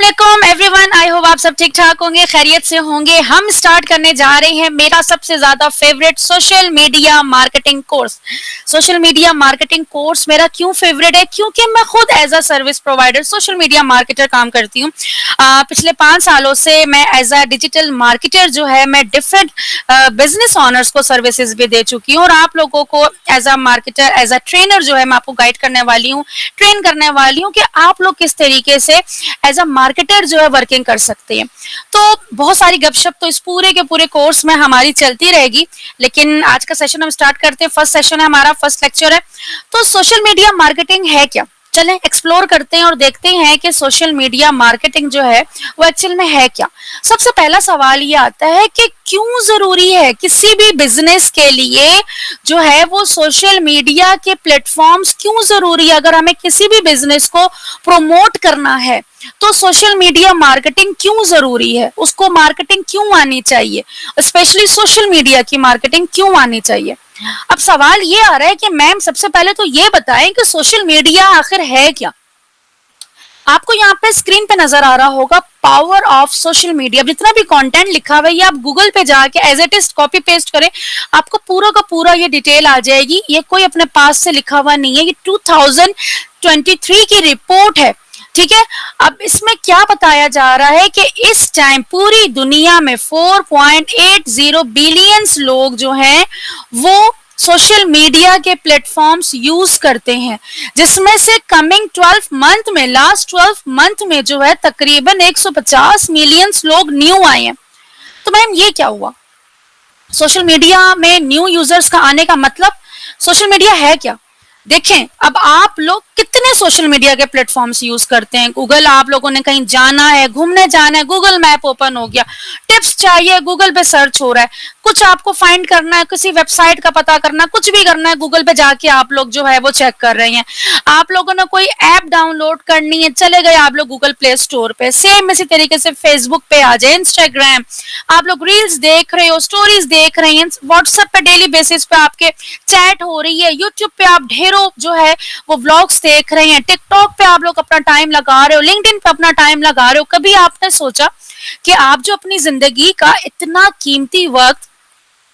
अस्सलामुअलैकुम everyone, I hope आप सब ठीक ठाक होंगे, खैरियत से होंगे। हम स्टार्ट करने जा रहे हैं मेरा सबसे ज्यादा favourite social media marketing course. Social media marketing course मेरा क्यों फेवरेट है? क्योंकि मैं खुद as a service provider social media marketer काम करती हूँ। पिछले 5 सालों से मैं एज अ डिजिटल मार्केटर जो है मैं डिफरेंट बिजनेस ऑनर्स को सर्विसेज भी दे चुकी हूँ, और आप लोगों को as a marketer, as a trainer जो है मैं आपको गाइड करने वाली हूँ, ट्रेन करने वाली हूँ कि आप लोग किस तरीके से एज अ मार्केटर जो है वर्किंग कर सकते हैं। तो बहुत सारी गपशप तो इस पूरे के पूरे कोर्स में हमारी चलती रहेगी, लेकिन आज का सेशन हम स्टार्ट करते हैं। फर्स्ट सेशन है हमारा, फर्स्ट लेक्चर है। तो सोशल मीडिया मार्केटिंग है क्या? चलें एक्सप्लोर करते हैं और देखते हैं कि सोशल मीडिया मार्केटिंग जो है वो एक्चुअल में है क्या। सबसे पहला सवाल ये आता है कि क्यों जरूरी है किसी भी बिजनेस के लिए जो है वो सोशल मीडिया के प्लेटफॉर्म्स क्यों जरूरी है? अगर हमें किसी भी बिजनेस को प्रमोट करना है तो सोशल मीडिया मार्केटिंग क्यों जरूरी है? उसको मार्केटिंग क्यों आनी चाहिए? स्पेशली सोशल मीडिया की मार्केटिंग क्यों आनी चाहिए? अब सवाल ये आ रहा है कि मैम सबसे पहले तो ये बताएं कि सोशल मीडिया आखिर है क्या। आपको यहाँ पे स्क्रीन पे नजर आ रहा होगा पावर ऑफ सोशल मीडिया। जितना भी कंटेंट लिखा हुआ है ये आप गूगल पे जाके as it is copy paste करें, आपको पूरा का पूरा ये डिटेल आ जाएगी। ये कोई अपने पास से लिखा हुआ नहीं है, ये 2023 की रिपोर्ट है, ठीक है। अब इसमें क्या बताया जा रहा है कि इस टाइम पूरी दुनिया में 4.80 बिलियन लोग जो हैं वो सोशल मीडिया के प्लेटफॉर्म्स यूज करते हैं, जिसमें से कमिंग 12 मंथ में, लास्ट 12 मंथ में जो है तकरीबन 150 मिलियन लोग न्यू आए हैं। तो मैम ये क्या हुआ? सोशल मीडिया में न्यू यूजर्स का आने का मतलब, सोशल मीडिया है क्या? देखें, अब आप लोग कितने सोशल मीडिया के प्लेटफॉर्म्स यूज करते हैं। गूगल, आप लोगों ने कहीं जाना है, घूमने जाना है, गूगल मैप ओपन हो गया, टिप्स चाहिए, गूगल पे सर्च हो रहा है, कुछ आपको फाइंड करना है, किसी वेबसाइट का पता करना, कुछ भी करना है, गूगल पे जाके आप लोग जो है वो चेक कर रहे हैं। आप लोगों ने कोई ऐप डाउनलोड करनी है, चले गए आप लोग गूगल प्ले स्टोर पे। सेम इसी तरीके से फेसबुक पे आ जाए, इंस्टाग्राम, आप लोग रील्स देख रहे हो, स्टोरीज देख रहे हैं, व्हाट्सएप पे डेली बेसिस पे आपके चैट हो रही है, यूट्यूब पे आप ढेरों जो है वो व्लॉग्स देख रहे हैं, टिकटॉक पे आप लोग अपना टाइम लगा रहे हो, लिंक्डइन पे अपना टाइम लगा रहे हो। कभी आपने सोचा कि आप जो अपनी जिंदगी का इतना कीमती वक्त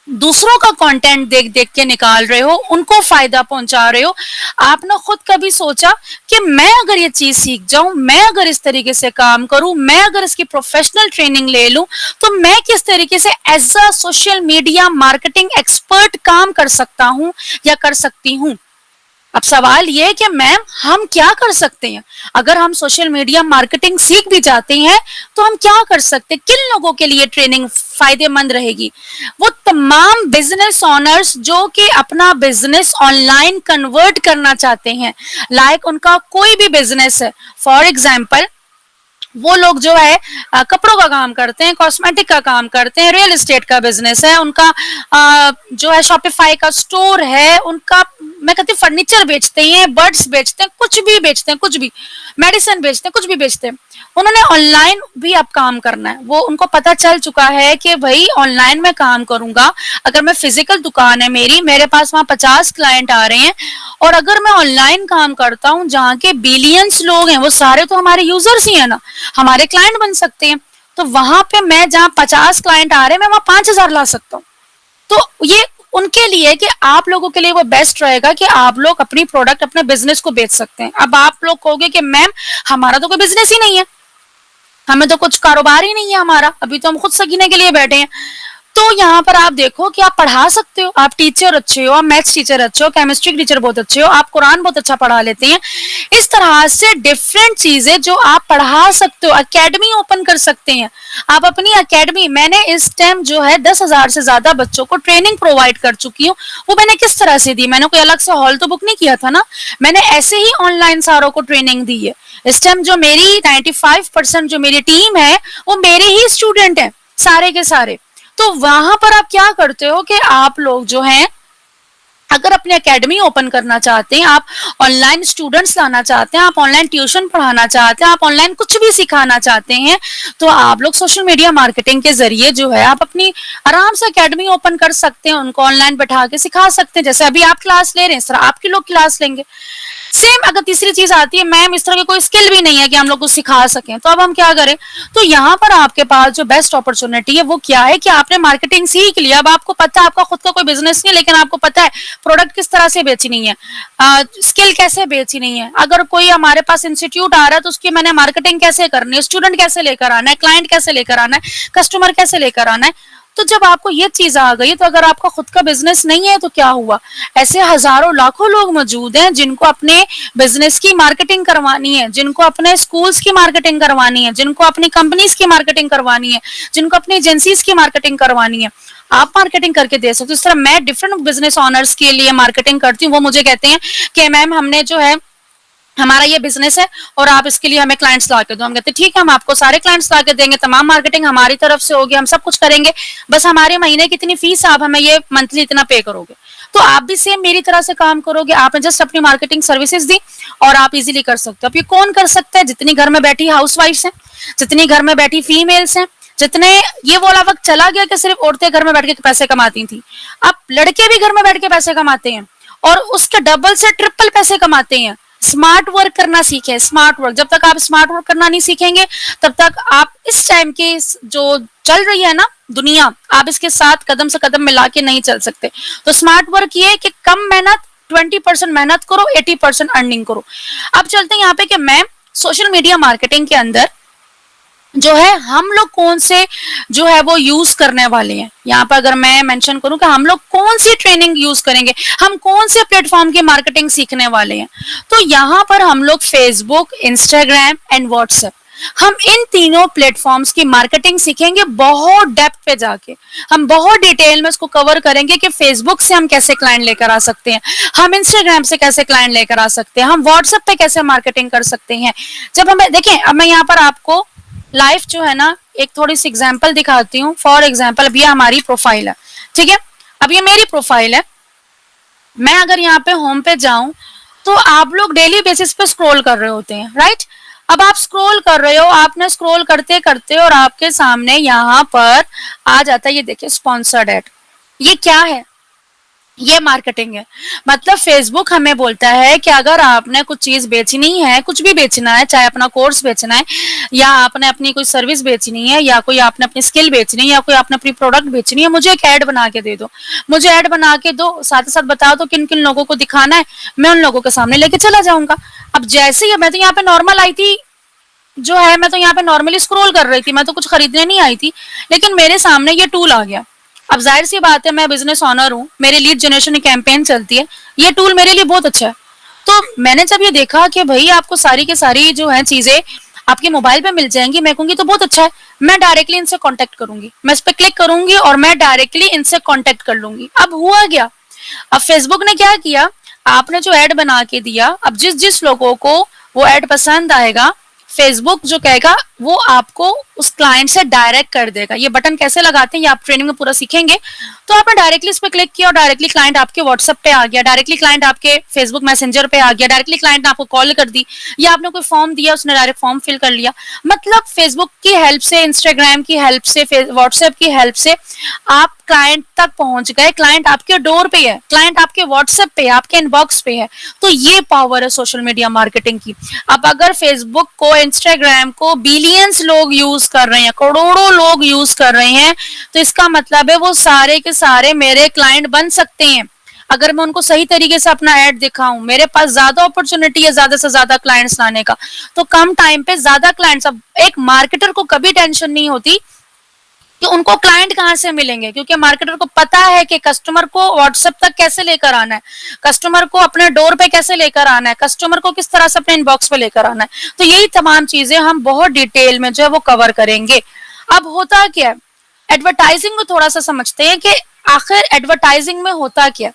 दूसरों का कंटेंट देख देख के निकाल रहे हो, उनको फायदा पहुंचा रहे हो, आपने खुद कभी सोचा कि मैं अगर ये चीज सीख जाऊं, मैं अगर इस तरीके से काम करूं, मैं अगर इसकी प्रोफेशनल ट्रेनिंग ले लूं, तो मैं किस तरीके से as a social media marketing expert काम कर सकता हूं या कर सकती हूं? अब सवाल ये है कि मैम हम क्या कर सकते हैं? अगर हम सोशल मीडिया मार्केटिंग सीख भी जाते हैं तो हम क्या कर सकते हैं? किन लोगों के लिए ट्रेनिंग फायदेमंद रहेगी? वो तमाम बिजनेस ऑनर्स जो कि अपना बिजनेस ऑनलाइन कन्वर्ट करना चाहते हैं, लाइक उनका कोई भी बिजनेस है, फॉर एग्जाम्पल वो लोग जो है कपड़ों का काम करते हैं, कॉस्मेटिक का काम करते हैं, रियल एस्टेट का बिजनेस है उनका, जो है शॉपिफाई का स्टोर है उनका, मैं कहती हूँ फर्नीचर बेचते हैं, बर्ड्स बेचते हैं, कुछ भी बेचते हैं, कुछ भी मेडिसिन बेचते हैं, कुछ भी बेचते हैं। उन्होंने ऑनलाइन भी अब काम करना है। वो उनको पता चल चुका है कि भाई ऑनलाइन में काम करूंगा, अगर मैं फिजिकल दुकान है मेरी, मेरे पास वहां 50 क्लाइंट आ रहे हैं, और अगर मैं ऑनलाइन काम करता हूँ जहाँ के बिलियंस लोग हैं, वो सारे तो हमारे यूजर्स ही है ना, हमारे क्लाइंट बन सकते हैं। तो वहां पे मैं जहाँ 50 क्लाइंट आ रहे हैं, मैं वहां 5000 ला सकता हूँ। तो ये उनके लिए कि आप लोगों के लिए वो बेस्ट रहेगा कि आप लोग अपनी प्रोडक्ट, अपने बिजनेस को बेच सकते हैं। अब आप लोग कहोगे कि मैम हमारा तो कोई बिजनेस ही नहीं है, हमें तो कुछ कारोबार ही नहीं है हमारा, अभी तो हम खुद सीखने के लिए बैठे हैं। तो यहाँ पर आप देखो कि आप पढ़ा सकते हो, आप टीचर अच्छे हो, आप मैथ्स टीचर अच्छे हो, केमिस्ट्री टीचर बहुत अच्छे हो, आप कुरान बहुत अच्छा पढ़ा लेते हैं। इस तरह से डिफरेंट चीजें जो आप पढ़ा सकते हो, एकेडमी ओपन कर सकते हैं आप अपनी एकेडमी। मैंने इस टाइम जो है 10,000 से ज्यादा बच्चों को ट्रेनिंग प्रोवाइड कर चुकी हूँ। वो मैंने किस तरह से दी? मैंने कोई अलग से हॉल तो बुक नहीं किया था ना, मैंने ऐसे ही ऑनलाइन सारों को ट्रेनिंग दी है। इस टाइम जो मेरी 95% जो मेरी टीम है वो मेरे ही स्टूडेंट हैं, सारे के सारे। तो वहां पर आप क्या करते हो कि आप लोग जो हैं अगर अपनी एकेडमी ओपन करना चाहते हैं, आप ऑनलाइन स्टूडेंट्स लाना चाहते हैं, आप ऑनलाइन ट्यूशन पढ़ाना चाहते हैं, आप ऑनलाइन कुछ भी सिखाना चाहते हैं, तो आप लोग सोशल मीडिया मार्केटिंग के जरिए जो है आप अपनी आराम से एकेडमी ओपन कर सकते हैं, उनको ऑनलाइन बैठा के सिखा सकते हैं। जैसे अभी आप क्लास ले रहे हैं, इस तरह आपके लोग क्लास लेंगे। सेम अगर तीसरी चीज आती है, मैम इस तरह की कोई स्किल भी नहीं है कि हम लोग को सिखा सकें, तो अब हम क्या करें? तो यहाँ पर आपके पास जो बेस्ट अपॉर्चुनिटी है वो क्या है कि आपने मार्केटिंग सीख लिया, अब आपको पता है, आपका खुद का कोई बिजनेस नहीं है, लेकिन आपको पता है प्रोडक्ट किस तरह से बेचनी है, स्किल कैसे बेचनी है। अगर कोई हमारे पास इंस्टीट्यूट आ रहा है तो उसकी मैंने मार्केटिंग कैसे करनी है, स्टूडेंट कैसे लेकर आना है, क्लाइंट कैसे लेकर आना है, कस्टमर कैसे लेकर आना है। तो जब आपको ये चीज आ गई, तो अगर आपका खुद का बिजनेस नहीं है तो क्या हुआ? ऐसे हजारों लाखों लोग मौजूद हैं जिनको अपने बिजनेस की मार्केटिंग करवानी है, जिनको अपने स्कूल्स की मार्केटिंग करवानी है, जिनको अपनी कंपनीज की मार्केटिंग करवानी है, जिनको अपनी एजेंसीज की मार्केटिंग करवानी है। आप मार्केटिंग करके दे सकते हो। इस तरह मैं डिफरेंट बिजनेस ऑनर्स के लिए मार्केटिंग करती हूँ। वो मुझे कहते हैं कि मैम हमने जो है, हमारा ये बिजनेस है और आप इसके लिए हमें क्लाइंट्स ला के दो। हम कहते हैं ठीक है, हम आपको सारे क्लाइंट्स ला के देंगे, तमाम मार्केटिंग हमारी तरफ से होगी, हम सब कुछ करेंगे, बस हमारे महीने की इतनी फीस, आप हमें ये मंथली इतना पे करोगे। तो आप भी सेम मेरी तरह से काम करोगे, आपने जस्ट अपनी मार्केटिंग सर्विसेज दी और आप इजीली कर सकते हो। अब ये कौन कर सकता है? जितनी घर में बैठी हाउसवाइफ्स हैं, जितनी घर में बैठी फीमेल्स हैं, जितने, ये वाला वक्त चला गया कि सिर्फ औरतें घर में बैठ के पैसे कमाती थी। अब लड़के भी घर में बैठ के पैसे कमाते हैं और उसके डबल से ट्रिपल पैसे कमाते हैं। स्मार्ट वर्क करना सीखे, स्मार्ट वर्क। जब तक आप स्मार्ट वर्क करना नहीं सीखेंगे तब तक आप इस टाइम की जो चल रही है ना दुनिया, आप इसके साथ कदम से कदम मिला के नहीं चल सकते। तो स्मार्ट वर्क ये है कि कम मेहनत, 20% मेहनत करो, 80% अर्निंग करो। अब चलते हैं यहाँ पे कि मैं सोशल मीडिया मार्केटिंग के अंदर जो है हम लोग कौन से जो है वो यूज करने वाले हैं। यहाँ पर अगर मैं मेंशन करूं कि हम लोग कौन सी ट्रेनिंग यूज करेंगे, हम कौन से प्लेटफॉर्म की मार्केटिंग सीखने वाले हैं, तो यहाँ पर हम लोग फेसबुक, इंस्टाग्राम एंड व्हाट्सएप, हम इन तीनों प्लेटफॉर्म्स की मार्केटिंग सीखेंगे बहुत डेप्थ पे जाके। हम बहुत डिटेल में उसको कवर करेंगे कि फेसबुक से हम कैसे क्लाइंट लेकर आ सकते हैं, हम इंस्टाग्राम से कैसे क्लाइंट लेकर आ सकते हैं, हम व्हाट्सएप पे कैसे मार्केटिंग कर सकते हैं। जब हमें देखें, अब मैं यहाँ पर आपको लाइफ जो है ना एक थोड़ी सी एग्जांपल दिखाती हूँ। फॉर एग्जांपल अब ये हमारी प्रोफाइल है, ठीक है, अब ये मेरी प्रोफाइल है। मैं अगर यहाँ पे होम पे जाऊं तो आप लोग डेली बेसिस पे स्क्रॉल कर रहे होते हैं, राइट। अब आप स्क्रॉल कर रहे हो, आपने स्क्रॉल करते करते और आपके सामने यहाँ पर आ जाता है, ये देखिए स्पॉन्सर्ड एड। ये क्या है? ये मार्केटिंग है। मतलब फेसबुक हमें बोलता है कि अगर आपने कुछ चीज बेचनी है, कुछ भी बेचना है, चाहे अपना कोर्स बेचना है या आपने अपनी कोई सर्विस बेचनी है या कोई आपने अपनी स्किल बेचनी है या कोई आपने अपनी प्रोडक्ट बेचनी है, मुझे एक ऐड बना के दे दो, मुझे ऐड बना के दो, साथ ही साथ बताओ तो किन किन लोगों को दिखाना है, मैं उन लोगों के सामने लेके चला जाऊंगा। अब जैसे ही मैं तो यहाँ पे नॉर्मल आई थी, जो है मैं तो यहाँ पे नॉर्मली स्क्रॉल कर रही थी, मैं तो कुछ खरीदने नहीं आई थी, लेकिन मेरे सामने ये टूल आ गया। अब जाहिर सी बात है, मैं बिजनेस ऑनर हूँ, मेरी लीड जनरेशन कैंपेन चलती है, ये टूल मेरे लिए बहुत अच्छा है। तो मैंने जब ये देखा कि भाई आपको सारी की सारी जो है चीजें आपके मोबाइल पे मिल जाएंगी, मैं कहूंगी तो बहुत अच्छा है, मैं डायरेक्टली इनसे कांटेक्ट करूंगी, मैं इस पर क्लिक करूंगी और मैं डायरेक्टली इनसे कांटेक्ट कर लूंगी। अब हुआ क्या? अब फेसबुक ने क्या किया, आपने जो ऐड बना के दिया, अब जिस जिस लोगों को वो ऐड पसंद आएगा, फेसबुक जो कहेगा वो आपको उस क्लाइंट से डायरेक्ट कर देगा। ये बटन कैसे लगाते हैं ये आप ट्रेनिंग में पूरा सीखेंगे। तो आपने डायरेक्टली इस पे क्लिक किया और डायरेक्टली क्लाइंट आपके व्हाट्सएप पे आ गया, डायरेक्टली क्लाइंट आपके फेसबुक मैसेंजर पे आ गया, डायरेक्टली क्लाइंट ने आपको कॉल कर दी या आपने कोई फॉर्म दिया उसने डायरेक्ट फॉर्म फिल कर लिया। मतलब फेसबुक की हेल्प से, इंस्टाग्राम की हेल्प से, व्हाट्सएप की हेल्प से आप क्लाइंट तक पहुंच गए। क्लाइंट आपके डोर पे है, क्लाइंट आपके व्हाट्सएप पे, आपके इनबॉक्स पे है। तो ये पावर है सोशल मीडिया मार्केटिंग की। अब अगर फेसबुक को, इंस्टाग्राम को बिलियंस लोग यूज कर रहे हैं, करोड़ों लोग यूज कर रहे हैं, तो इसका मतलब है वो सारे के सारे मेरे क्लाइंट बन सकते हैं अगर मैं उनको सही तरीके से अपना ऐड दिखाऊं। मेरे पास ज्यादा अपॉर्चुनिटी है ज्यादा से ज्यादा क्लाइंट्स लाने का, तो कम टाइम पे ज्यादा क्लाइंट्स। अब एक मार्केटर को कभी टेंशन नहीं होती कि उनको क्लाइंट कहाँ से मिलेंगे, क्योंकि मार्केटर को पता है कि कस्टमर को व्हाट्सएप तक कैसे लेकर आना है, कस्टमर को अपने डोर पे कैसे लेकर आना है, कस्टमर को किस तरह से अपने इनबॉक्स पे लेकर आना है। तो यही तमाम चीजें हम बहुत डिटेल में जो है वो कवर करेंगे। अब होता क्या है, एडवर्टाइजिंग को थोड़ा सा समझते हैं कि आखिर एडवर्टाइजिंग में होता क्या।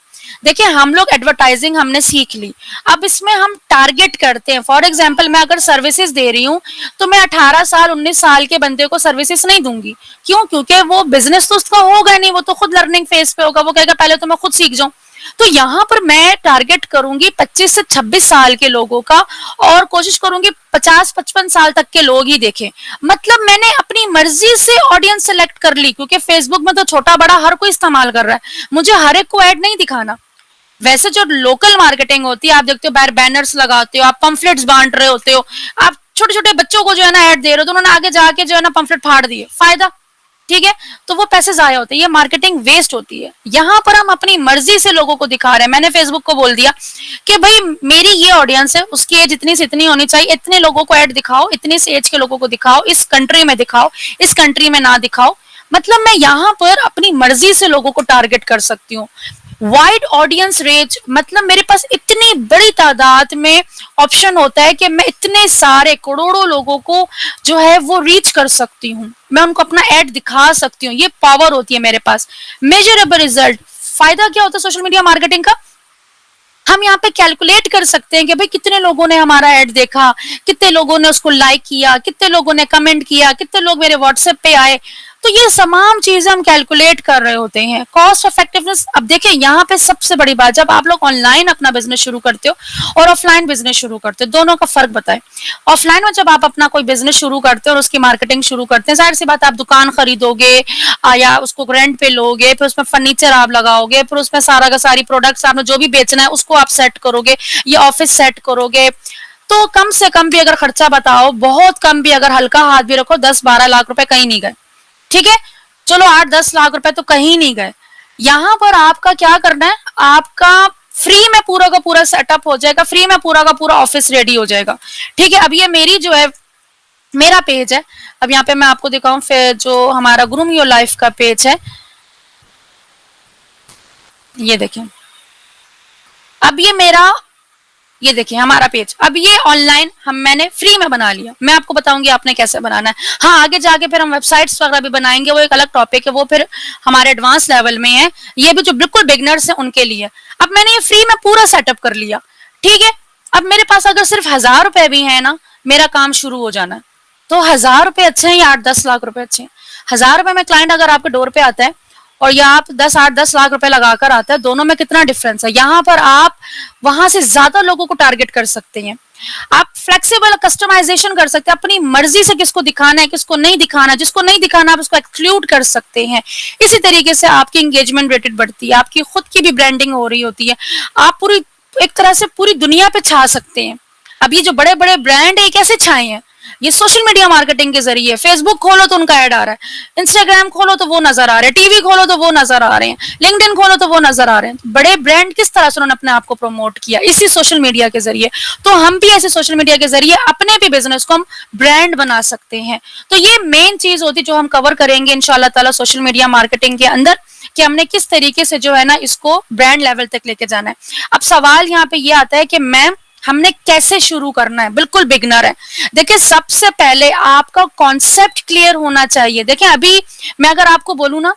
देखिए हम लोग एडवर्टाइजिंग हमने सीख ली, अब इसमें हम टारगेट करते हैं। फॉर एग्जांपल मैं अगर सर्विसेज दे रही हूँ तो मैं 18 साल 19 साल के बंदे को सर्विसेज नहीं दूंगी। क्यों? क्योंकि वो बिजनेस तो उसका होगा नहीं, वो तो खुद लर्निंग फेज पे होगा, वो कहेगा पहले तो मैं खुद सीख जाऊं। तो यहाँ पर मैं टारगेट करूंगी 25 से 26 साल के लोगों का और कोशिश करूंगी 50-55 साल तक के लोग ही देखें। मतलब मैंने अपनी मर्जी से ऑडियंस सेलेक्ट कर ली, क्योंकि फेसबुक में तो छोटा बड़ा हर कोई इस्तेमाल कर रहा है, मुझे हर एक को ऐड नहीं दिखाना। वैसे जो लोकल मार्केटिंग होती है, आप देखते हो बाहर बैनर्स लगाते हो, आप पंफलेट्स बांट रहे होते हो, आप छोटे छोटे बच्चों को जो है ना ऐड दे रहे हो, तो उन्होंने आगे जाके जो है ना पंफलेट फाड़ दिए, फायदा, ठीक है, तो वो पैसे जाया होते हैं, ये मार्केटिंग वेस्ट होती है। यहाँ पर हम अपनी मर्जी से लोगों को दिखा रहे हैं। मैंने फेसबुक को बोल दिया कि भाई मेरी ये ऑडियंस है, उसकी एज इतनी से इतनी होनी चाहिए, इतने लोगों को ऐड दिखाओ, इतनी से एज के लोगों को दिखाओ, इस कंट्री में दिखाओ, इस कंट्री में ना दिखाओ। मतलब मैं यहाँ पर अपनी मर्जी से लोगों को टारगेट कर सकती हूँ। वाइड ऑडियंस रेंज, मतलब मेरे पास इतनी बड़ी तादाद में ऑप्शन होता है कि मैं इतने सारे करोड़ों लोगों को जो है वो रीच कर सकती हूँ, मैं उनको अपना एड दिखा सकती हूँ। ये पावर होती है मेरे पास। मेजरेबल रिजल्ट, फायदा क्या होता है सोशल मीडिया मार्केटिंग का? हम यहाँ पे कैलकुलेट कर सकते हैं कि भाई कितने लोगों ने हमारा ऐड देखा, कितने लोगों ने उसको लाइक किया, कितने लोगों ने कमेंट किया, कितने लोग मेरे व्हाट्सएप पे आए। तो ये तमाम चीजें हम कैलकुलेट कर रहे होते हैं। कॉस्ट इफेक्टिवनेस, अब देखिए यहाँ पे सबसे बड़ी बात, जब आप लोग ऑनलाइन अपना बिजनेस शुरू करते हो और ऑफलाइन बिजनेस शुरू करते हो, दोनों का फर्क बताएं। ऑफलाइन में जब आप अपना कोई बिजनेस शुरू करते हो और उसकी मार्केटिंग शुरू करते हैं, जाहिर सी बात आप दुकान खरीदोगे या उसको रेंट पे लोगे, फिर उसमें फर्नीचर आप लगाओगे, फिर उसमें सारा का सारी प्रोडक्ट्स आपने जो भी बेचना है उसको आप सेट करोगे, ये ऑफिस सेट करोगे। तो कम से कम भी अगर खर्चा बताओ, बहुत कम भी अगर हल्का हाथ भी रखो, 10-12 लाख रुपए कहीं नहीं गए, ठीक है, चलो 8-10 लाख रुपए तो कहीं नहीं गए। यहाँ पर आपका क्या करना है, आपका फ्री में पूरा का पूरा सेटअप हो जाएगा, फ्री में पूरा का पूरा ऑफिस रेडी हो जाएगा, ठीक है। अब ये मेरी जो है मेरा पेज है, अब यहाँ पे मैं आपको दिखाऊं, फिर जो हमारा ग्रूम योर लाइफ का पेज है, ये देखिए, अब ये देखिए हमारा पेज, अब ये ऑनलाइन मैंने फ्री में बना लिया। मैं आपको बताऊंगी आपने कैसे बनाना है। हाँ, आगे जाके फिर हम वेबसाइट्स वगैरह भी बनाएंगे, वो एक अलग टॉपिक है, वो फिर हमारे एडवांस लेवल में है, ये भी जो बिल्कुल बिगनर्स हैं उनके लिए। अब मैंने ये फ्री में पूरा सेटअप कर लिया, ठीक है। अब मेरे पास अगर सिर्फ 1000 रुपए भी है ना, मेरा काम शुरू हो जाना है। तो 1000 रुपए अच्छे हैं या 8-10 लाख रुपए अच्छे हैं? 1000 रुपए में क्लाइंट अगर आपके डोर पे आता है और या आप 8-10 लाख रुपए लगाकर आता है, दोनों में कितना डिफरेंस है। यहाँ पर आप वहां से ज्यादा लोगों को टारगेट कर सकते हैं, आप फ्लेक्सिबल कस्टमाइजेशन कर सकते हैं, अपनी मर्जी से किसको दिखाना है किसको नहीं दिखाना, जिसको नहीं दिखाना आप उसको एक्सक्लूड कर सकते हैं। इसी तरीके से आपकी एंगेजमेंट रेटेड बढ़ती है, आपकी खुद की भी ब्रांडिंग हो रही होती है, आप पूरी एक तरह से पूरी दुनिया पे छा सकते हैं। अब ये जो बड़े बड़े ब्रांड है कैसे छाए हैं, ये सोशल मीडिया मार्केटिंग के जरिए। फेसबुक खोलो तो उनका ऐड आ रहा है, इंस्टाग्राम खोलो तो वो नजर आ रहे हैं, टीवी खोलो तो वो नजर आ रहे हैं, लिंक्डइन खोलो तो वो नजर आ रहे हैं। बड़े ब्रांड किस तरह से उन्होंने अपने आप को प्रमोट किया, इसी सोशल मीडिया के जरिए। तो हम भी ऐसे सोशल मीडिया के जरिए अपने भी बिजनेस को हम ब्रांड बना सकते हैं। तो ये मेन चीज होती जो हम कवर करेंगे इंशाल्लाह ताला सोशल मीडिया मार्केटिंग के अंदर, कि हमने किस तरीके से जो है ना इसको ब्रांड लेवल तक लेके जाना है। अब सवाल यहाँ पे ये आता है कि मैम हमने कैसे शुरू करना है, बिल्कुल बिगनर है। देखिए सबसे पहले आपका कॉन्सेप्ट क्लियर होना चाहिए। देखिए अभी मैं अगर आपको बोलूं ना,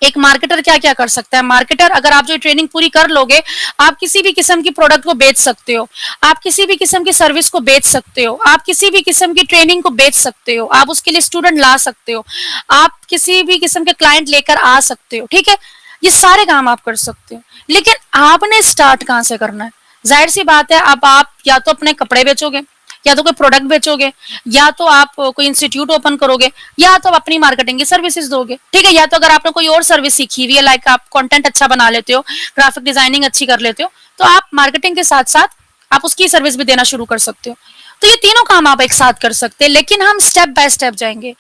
एक मार्केटर क्या क्या कर सकता है, मार्केटर अगर आप जो ट्रेनिंग पूरी कर लोगे, आप किसी भी किस्म की प्रोडक्ट को बेच सकते हो, आप किसी भी किस्म की सर्विस को बेच सकते हो, आप किसी भी किस्म की ट्रेनिंग को बेच सकते हो, आप उसके लिए स्टूडेंट ला सकते हो, आप किसी भी किस्म के क्लाइंट लेकर आ सकते हो, ठीक है, ये सारे काम आप कर सकते हो। लेकिन आपने स्टार्ट कहाँ से करना है? जाहिर सी बात है, अब आप या तो अपने कपड़े बेचोगे, या तो कोई प्रोडक्ट बेचोगे, या तो आप कोई इंस्टीट्यूट ओपन करोगे, या तो आप अपनी मार्केटिंग की सर्विसेज दोगे, ठीक है। या तो अगर आपने कोई और सर्विस सीखी हुई है, लाइक आप कंटेंट अच्छा बना लेते हो, ग्राफिक डिजाइनिंग अच्छी कर लेते हो, तो आप मार्केटिंग के साथ साथ आप उसकी सर्विस भी देना शुरू कर सकते हो। तो ये तीनों काम आप एक साथ कर सकते हैं, लेकिन हम स्टेप बाय स्टेप जाएंगे।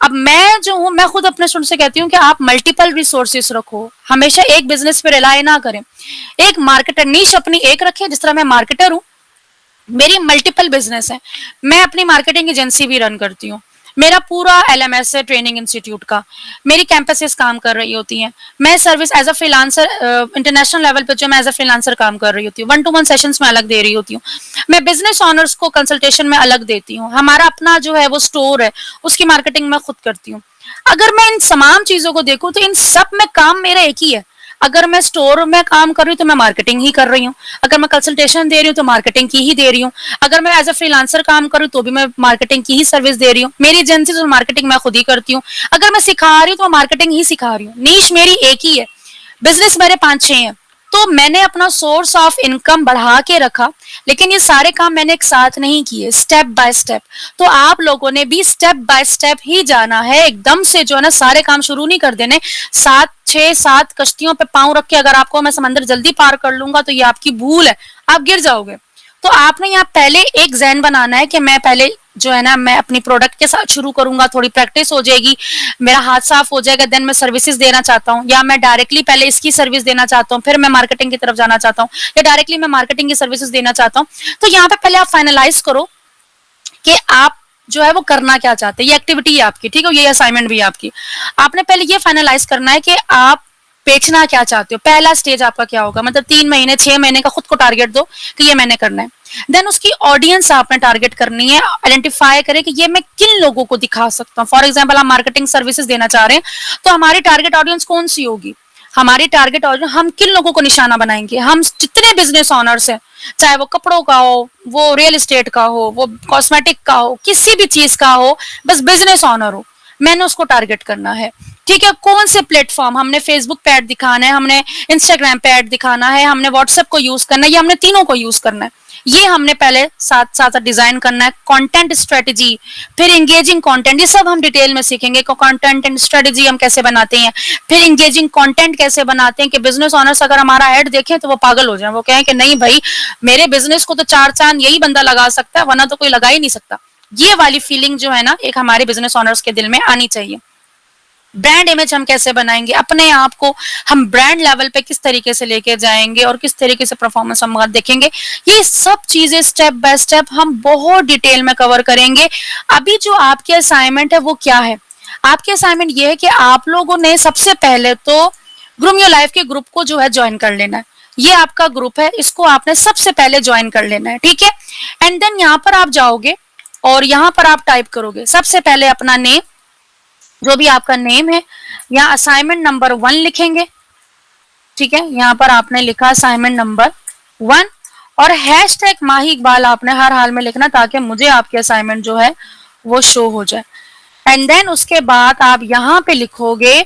अब मैं जो हूं, मैं खुद अपने स्टूडेंट से कहती हूँ कि आप मल्टीपल रिसोर्सेस रखो, हमेशा एक बिजनेस पे रिलाय ना करें। एक मार्केटर नीश अपनी एक रखें, जिस तरह मैं मार्केटर हूं, मेरी मल्टीपल बिजनेस है, मैं अपनी मार्केटिंग एजेंसी भी रन करती हूँ, मेरा पूरा एलएमएस है ट्रेनिंग इंस्टीट्यूट का, मेरी कैंपसेस काम कर रही होती हैं, मैं service as a freelancer international level पे जो मैं एज अ फ्रीलांसर काम कर रही होती हूँ, 1-to-1 सेशंस में अलग दे रही होती हूँ, मैं बिजनेस ऑनर्स को कंसल्टेशन में अलग देती हूँ, हमारा अपना जो है वो स्टोर है उसकी मार्केटिंग मैं खुद करती हूँ। अगर मैं इन तमाम चीजों को देखूं तो इन सब में काम मेरा एक ही है। अगर मैं स्टोर में काम कर रही हूँ तो मैं मार्केटिंग ही कर रही हूँ, अगर मैं कंसल्टेशन दे रही हूँ तो मार्केटिंग की ही दे रही हूँ, अगर मैं एज अ फ्रीलांसर काम कर रही हूँ तो भी मैं मार्केटिंग की ही सर्विस दे रही हूँ, मेरी एजेंसी तो मार्केटिंग मैं खुद ही करती हूँ, अगर मैं सिखा रही हूँ तो मैं मार्केटिंग ही सिखा रही हूँ। नीश मेरी एक ही है, बिजनेस मेरे 5-6 हैं। तो मैंने अपना सोर्स ऑफ इनकम बढ़ा के रखा, लेकिन ये सारे काम मैंने एक साथ नहीं किए, स्टेप बाय स्टेप। तो आप लोगों ने भी स्टेप बाय स्टेप ही जाना है, एकदम से जो है ना सारे काम शुरू नहीं कर देने। 7-6 6-7 कश्तियों पे पांव रख के अगर आपको मैं समंदर जल्दी पार कर लूंगा तो ये आपकी भूल है, आप गिर जाओगे। तो आपने यहाँ पहले एक ज़हन बनाना है कि मैं पहले जो है ना मैं अपनी प्रोडक्ट के साथ शुरू करूंगा, थोड़ी प्रैक्टिस हो जाएगी, मेरा हाथ साफ हो जाएगा, देन मैं सर्विसेज देना चाहता हूँ, या मैं डायरेक्टली पहले इसकी सर्विस देना चाहता हूँ, फिर मैं मार्केटिंग की तरफ जाना चाहता हूँ, या डायरेक्टली मैं मार्केटिंग की सर्विसेज देना चाहता हूँ। तो यहाँ पे पहले आप फाइनलाइज करो कि आप जो है वो करना क्या चाहते हैं, ये एक्टिविटी है आपकी, ठीक है, ये असाइनमेंट भी है आपकी। आपने पहले ये फाइनलाइज करना है कि आप बेचना क्या चाहते हो। पहला स्टेज आपका क्या होगा, मतलब 3 महीने 6 महीने का खुद को टारगेट दो कि ये मैंने करना है। देन उसकी ऑडियंस आपने टारगेट करनी है, आइडेंटिफाई करें कि ये मैं किन लोगों को दिखा सकता हूँ। फॉर एग्जाम्पल आप मार्केटिंग सर्विसेज देना चाह रहे हैं तो हमारी टारगेट ऑडियंस कौन सी होगी, हमारी टारगेट ऑडियंस, हम किन लोगों को निशाना बनाएंगे, हम जितने बिजनेस ऑनर्स हैं, चाहे वो कपड़ों का हो, वो रियल एस्टेट का हो, वो कॉस्मेटिक का हो, किसी भी चीज का हो, बस बिजनेस ऑनर हो, मैंने उसको टारगेट करना है। ठीक है, कौन से प्लेटफॉर्म, हमने फेसबुक पे ऐड दिखाना है, हमने इंस्टाग्राम पे ऐड दिखाना है, हमने व्हाट्सएप को यूज करना है, या हमने तीनों को यूज करना है, ये हमने पहले साथ साथ डिजाइन करना है। कंटेंट स्ट्रेटजी, फिर एंगेजिंग कंटेंट, ये सब हम डिटेल में सीखेंगे कि कंटेंट एंड स्ट्रेटजी हम कैसे बनाते हैं, फिर एंगेजिंग कंटेंट कैसे बनाते हैं कि बिजनेस ओनर्स अगर हमारा ऐड देखें तो वो पागल हो जाए, वो कहें कि नहीं भाई मेरे बिजनेस को तो 4 चांद यही बंदा लगा सकता है, वरना तो कोई लगा ही नहीं सकता। ये वाली फीलिंग जो है ना एक हमारे बिजनेस ओनर्स के दिल में आनी चाहिए। ब्रांड इमेज हम कैसे बनाएंगे, अपने आप को हम ब्रांड लेवल पे किस तरीके से लेके जाएंगे और किस तरीके से परफॉर्मेंस हम देखेंगे, ये सब चीजें स्टेप बाय स्टेप हम बहुत डिटेल में कवर करेंगे। अभी जो आपके असाइनमेंट है वो क्या है, आपके असाइनमेंट ये है कि आप लोगों ने सबसे पहले तो ग्रूम योर लाइफ के ग्रुप को जो है ज्वाइन कर लेना है। ये आपका ग्रुप है, इसको आपने सबसे पहले ज्वाइन कर लेना है, ठीक है। एंड देन यहाँ पर आप जाओगे और यहाँ पर आप टाइप करोगे सबसे पहले अपना नेम, जो भी आपका नेम है, यहाँ असाइनमेंट नंबर 1 लिखेंगे, ठीक है। यहाँ पर आपने लिखा असाइनमेंट नंबर 1 और हैशटैग माही इकबाल आपने हर हाल में लिखना ताकि मुझे आपके असाइनमेंट जो है वो शो हो जाए। एंड देन उसके बाद आप यहाँ पे लिखोगे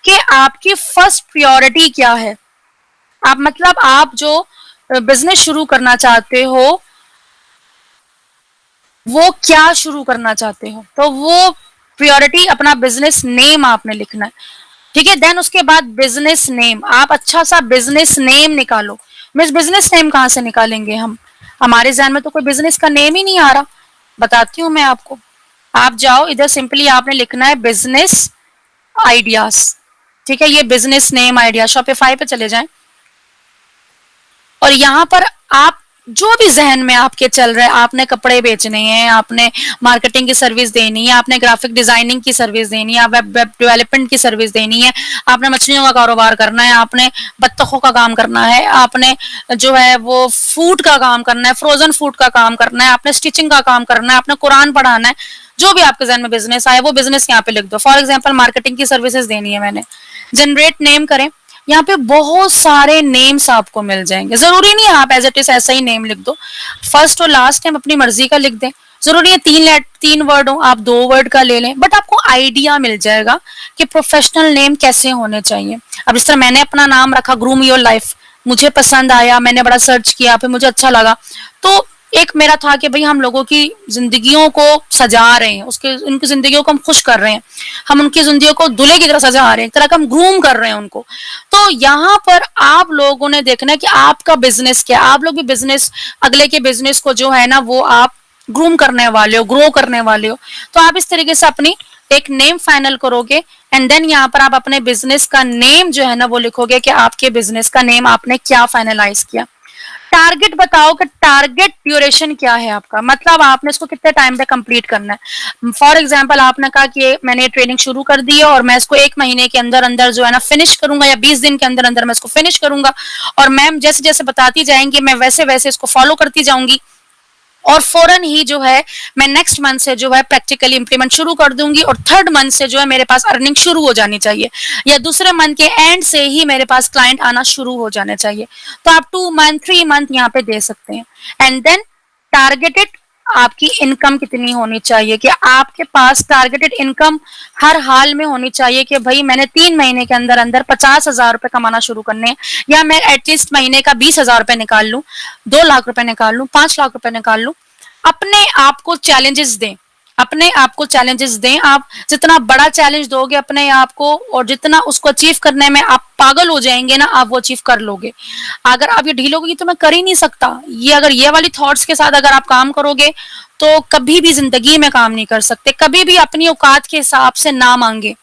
कि आपकी फर्स्ट प्रायोरिटी क्या है, आप मतलब आप जो बिजनेस शुरू करना चाहते हो वो क्या शुरू करना चाहते हो, तो वो प्रायोरिटी अपना बिजनेस नेम आपने लिखना है, ठीक है। देन उसके बाद बिजनेस नेम, आप अच्छा सा बिजनेस नेम निकालो। मिस बिजनेस नेम कहाँ से निकालेंगे हम, हमारे जहन में तो कोई बिजनेस का नेम ही नहीं आ रहा, बताती हूँ मैं आपको। आप जाओ इधर, सिंपली आपने लिखना है बिजनेस आइडियाज, ठीक है, ये बिजनेस नेम आइडिया, शॉपिफाई पे चले जाएं और यहाँ पर आप जो भी जहन में आपके चल रहा है, आपने कपड़े बेचने हैं, आपने मार्केटिंग की सर्विस देनी है, आपने ग्राफिक डिजाइनिंग की सर्विस देनी है, वेब डेवलपमेंट की सर्विस देनी है, आपने मछलियों का कारोबार करना है, आपने बत्तखों का काम करना है, आपने जो है वो फूड का काम करना है, फ्रोजन फूड का काम करना है, आपने स्टिचिंग का काम करना है, आपने कुरान पढ़ाना है, जो भी आपके जहन में बिजनेस आए वो बिजनेस यहाँ पे लिख दो। फॉर एग्जाम्पल मार्केटिंग की सर्विसेज देनी है मैंने, जनरेट नेम करें, यहाँ पे बहुत सारे नेम्स आपको मिल जाएंगे, जरूरी नहीं है आप एज इट इज ऐसा ही नेम लिख दो, फर्स्ट और लास्ट नेम अपनी मर्जी का लिख दें, जरूरी है 3 वर्ड हो, आप 2 वर्ड का ले लें, बट आपको आइडिया मिल जाएगा कि प्रोफेशनल नेम कैसे होने चाहिए। अब जिस तरह मैंने अपना नाम रखा ग्रूम योर लाइफ, मुझे पसंद आया, मैंने बड़ा सर्च किया, फिर मुझे अच्छा लगा, तो एक मेरा था कि भाई हम लोगों की जिंदगियों को सजा रहे हैं, उसके उनकी जिंदगियों को हम खुश कर रहे हैं, हम उनकी जिंदगियों को दूल्हे की तरह सजा रहे हैं, एक तरह का हम ग्रूम कर रहे हैं उनको। तो यहाँ पर आप लोगों ने देखना है कि आपका बिजनेस क्या है, आप लोग भी बिजनेस, अगले के बिजनेस को जो है ना वो आप ग्रूम करने वाले हो, ग्रो करने वाले हो, तो आप इस तरीके से अपनी एक नेम फाइनल करोगे। एंड देन यहाँ पर आप अपने बिजनेस का नेम जो है ना वो लिखोगे कि आपके बिजनेस का नेम आपने क्या फाइनलाइज किया। टारगेट बताओ कि टारगेट ड्यूरेशन क्या है आपका, मतलब आपने इसको कितने टाइम पे कंप्लीट करना है। फॉर एग्जांपल आपने कहा कि मैंने ट्रेनिंग शुरू कर दी है और मैं इसको 1 महीने के अंदर अंदर जो है ना फिनिश करूंगा, या 20 दिन के अंदर अंदर मैं इसको फिनिश करूंगा, और मैम जैसे जैसे बताती जाएंगी मैं वैसे वैसे इसको फॉलो करती जाऊंगी, और फौरन ही जो है मैं नेक्स्ट मंथ से जो है प्रैक्टिकली इंप्लीमेंट शुरू कर दूंगी, और 3rd मंथ से जो है मेरे पास अर्निंग शुरू हो जानी चाहिए, या दूसरे मंथ के एंड से ही मेरे पास क्लाइंट आना शुरू हो जाने चाहिए। तो आप 2 मंथ 3 मंथ यहाँ पे दे सकते हैं। एंड देन टारगेटेड आपकी इनकम कितनी होनी चाहिए, कि आपके पास टारगेटेड इनकम हर हाल में होनी चाहिए कि भाई मैंने 3 महीने के अंदर अंदर 50,000 रुपए कमाना शुरू करने हैं, या मैं एटलीस्ट महीने का 20,000 रुपए निकाल लूं, 2 लाख रुपए निकाल लूं, 5 लाख रुपए निकाल लूं। अपने आप को चैलेंजेस दें अपने आप को चैलेंजेस दें। आप जितना बड़ा चैलेंज दोगे अपने आप को और जितना उसको अचीव करने में आप पागल हो जाएंगे ना, आप वो अचीव कर लोगे। अगर आप ये ढीलोगे तो मैं कर ही नहीं सकता, ये अगर ये वाली थॉट्स के साथ अगर आप काम करोगे तो कभी भी जिंदगी में काम नहीं कर सकते। कभी भी अपनी औकात के हिसाब से ना मांगे।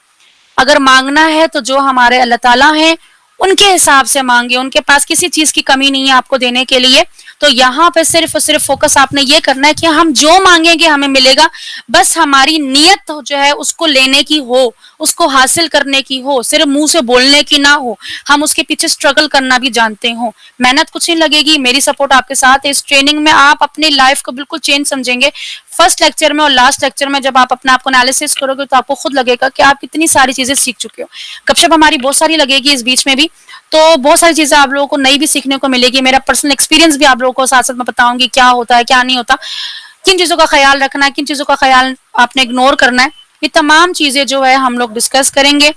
अगर मांगना है तो जो हमारे अल्लाह ताला हैं उनके हिसाब से मांगे, उनके पास किसी चीज की कमी नहीं है आपको देने के लिए। तो यहाँ पे सिर्फ और सिर्फ फोकस आपने ये करना है कि हम जो मांगेंगे हमें मिलेगा। बस हमारी नीयत जो है उसको लेने की हो, उसको हासिल करने की हो, सिर्फ मुंह से बोलने की ना हो, हम उसके पीछे स्ट्रगल करना भी जानते हो। मेहनत कुछ नहीं लगेगी, मेरी सपोर्ट आपके साथ है। इस ट्रेनिंग में आप अपनी लाइफ को बिल्कुल चेंज समझेंगे। फर्स्ट लेक्चर में और लास्ट लेक्चर में जब आप अपने आप को एनालिसिस करोगे तो आपको खुद लगेगा कि आप कितनी सारी चीजें सीख चुके हो। गपशप हमारी बहुत सारी लगेगी इस बीच में भी, तो बहुत सारी चीजें आप लोगों को नई भी सीखने को मिलेगी। मेरा पर्सनल एक्सपीरियंस भी आप लोगों को साथ साथ मैं बताऊंगी क्या होता है क्या नहीं होता, किन चीजों का ख्याल रखना है, किन चीजों का ख्याल आपने इग्नोर करना है। ये तमाम चीजें जो है हम लोग डिस्कस करेंगे।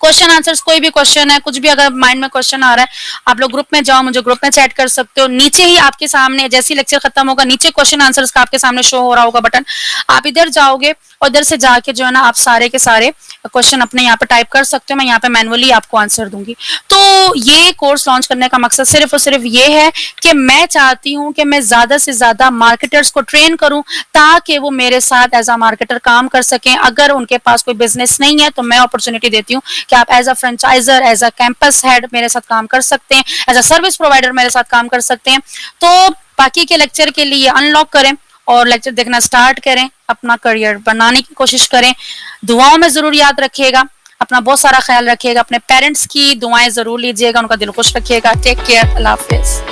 क्वेश्चन आंसर्स, कोई भी क्वेश्चन है, कुछ भी अगर माइंड में क्वेश्चन आ रहा है, आप लोग ग्रुप में जाओ, मुझे ग्रुप में चैट कर सकते हो। नीचे ही आपके सामने जैसे ही लेक्चर खत्म होगा नीचे क्वेश्चन आंसर्स का आपके सामने शो हो रहा होगा बटन, आप इधर जाओगे और इधर से जाके जो है ना आप सारे के सारे क्वेश्चन अपने यहाँ पे टाइप कर सकते हो। मैं यहाँ पे मैनुअली आपको आंसर दूंगी। तो ये कोर्स लॉन्च करने का मकसद सिर्फ और सिर्फ ये है कि मैं चाहती हूँ कि मैं ज्यादा से ज्यादा मार्केटर्स को ट्रेन करूँ ताकि वो मेरे साथ एज अ मार्केटर काम कर सकें। अगर उनके पास कोई बिजनेस नहीं है तो मैं अपॉर्चुनिटी देती हूँ कि आप as a franchiser, as a campus head मेरे साथ काम कर सकते हैं, एज अ सर्विस प्रोवाइडर मेरे साथ काम कर सकते हैं। तो बाकी के लेक्चर के लिए अनलॉक करें और लेक्चर देखना स्टार्ट करें, अपना करियर बनाने की कोशिश करें। दुआओं में जरूर याद रखिएगा, अपना बहुत सारा ख्याल रखिएगा, अपने पेरेंट्स की दुआएं जरूर लीजिएगा, उनका दिल खुश रखिएगा। टेक केयर, अल्लाह हाफिज।